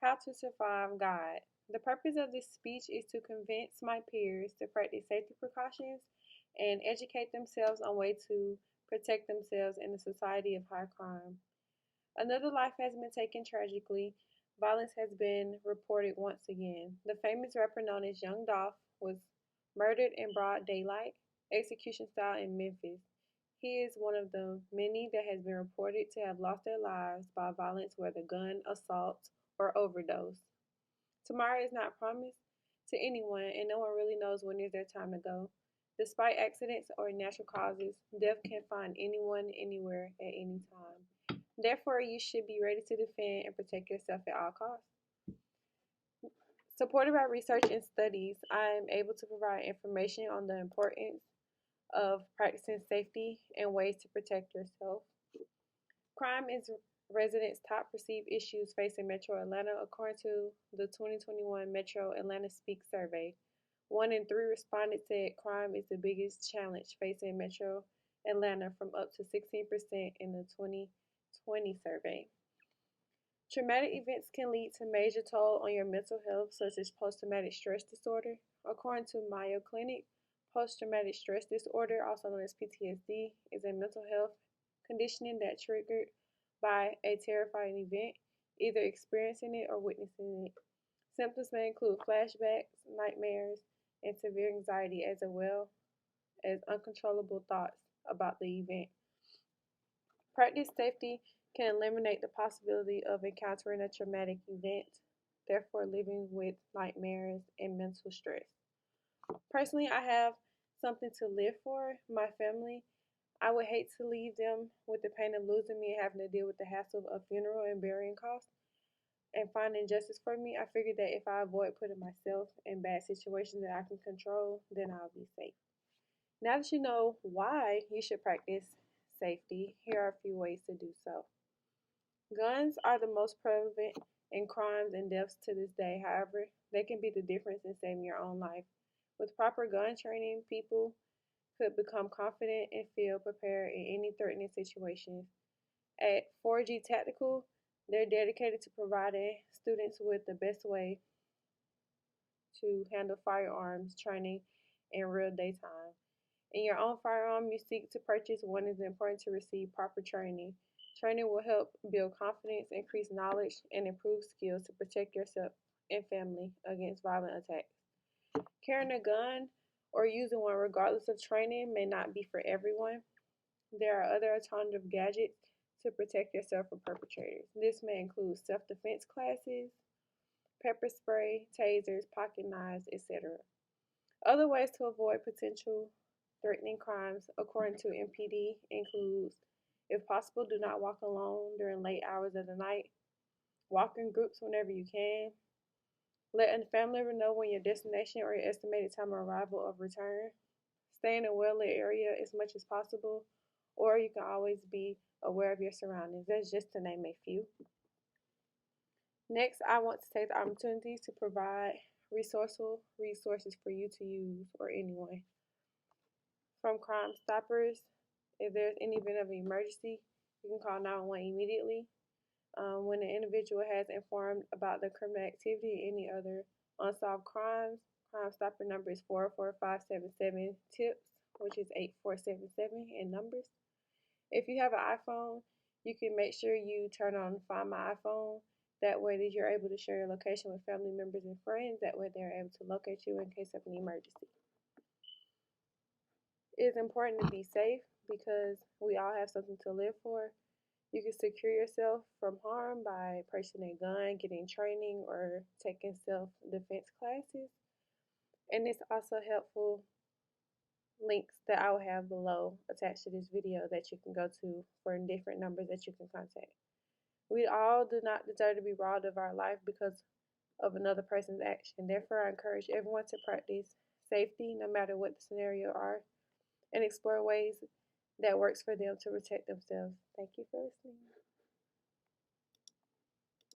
How to survive God. The purpose of this speech is to convince my peers to practice safety precautions and educate themselves on ways to protect themselves in a society of high crime. Another life has been taken tragically. Violence has been reported once again. The famous rapper known as Young Dolph was murdered in broad daylight, execution style in Memphis. He is one of the many that has been reported to have lost their lives by violence, whether gun, assault, or overdose. Tomorrow is not promised to anyone, and no one really knows when is their time to go. Despite accidents or natural causes, death can find anyone, anywhere, at any time. Therefore, you should be ready to defend and protect yourself at all costs. Supported by research and studies, I am able to provide information on the importance of practicing safety and ways to protect yourself. Crime is residents' top perceived issues facing Metro Atlanta, according to the 2021 Metro Atlanta Speak survey. 1 in 3 respondents said crime is the biggest challenge facing Metro Atlanta, from up to 16% in the 2020 survey. Traumatic events can lead to major toll on your mental health, such as post-traumatic stress disorder. According to Mayo Clinic, post-traumatic stress disorder, also known as PTSD, is a mental health conditioning that triggered by a terrifying event, either experiencing it or witnessing it. Symptoms may include flashbacks, nightmares, and severe anxiety, as well as uncontrollable thoughts about the event. Practice safety can eliminate the possibility of encountering a traumatic event, therefore living with nightmares and mental stress. Personally, I have something to live for, my family. I would hate to leave them with the pain of losing me and having to deal with the hassle of funeral and burying costs and finding justice for me. I figured that if I avoid putting myself in bad situations that I can control, then I'll be safe. Now that you know why you should practice safety, here are a few ways to do so. Guns are the most prevalent in crimes and deaths to this day. However, they can be the difference in saving your own life. With proper gun training, people could become confident and feel prepared in any threatening situation. At 4G Tactical, they're dedicated to providing students with the best way to handle firearms training in real daytime. In your own firearm you seek to purchase, one is important to receive proper training. Training will help build confidence, increase knowledge, and improve skills to protect yourself and family against violent attacks. Carrying a gun or using one regardless of training may not be for everyone. There are other alternative gadgets to protect yourself from perpetrators. This may include self-defense classes, pepper spray, tasers, pocket knives, etc. Other ways to avoid potential threatening crimes, according to MPD, includes, if possible, do not walk alone during late hours of the night. Walk in groups whenever you can. Let a family member know when your destination or your estimated time of arrival or return. Stay in a well-lit area as much as possible, or you can always be aware of your surroundings. That's just to name a few. Next, I want to take the opportunity to provide resourceful resources for you to use, or anyone. From Crime Stoppers, if there's any event of an emergency, you can call 911 immediately. When an individual has informed about the criminal activity or any other unsolved crimes, Crime Stopper number is 44577 TIPS, which is 8477 in numbers. If you have an iPhone, you can make sure you turn on Find My iPhone. That way that you're able to share your location with family members and friends. That way they're able to locate you in case of an emergency. It is important to be safe because we all have something to live for. You can secure yourself from harm by purchasing a gun, getting training, or taking self-defense classes. And it's also helpful links that I will have below attached to this video that you can go to for different numbers that you can contact. We all do not deserve to be robbed of our life because of another person's action. Therefore, I encourage everyone to practice safety no matter what the scenario are, and explore ways that works for them to protect themselves. Thank you for listening.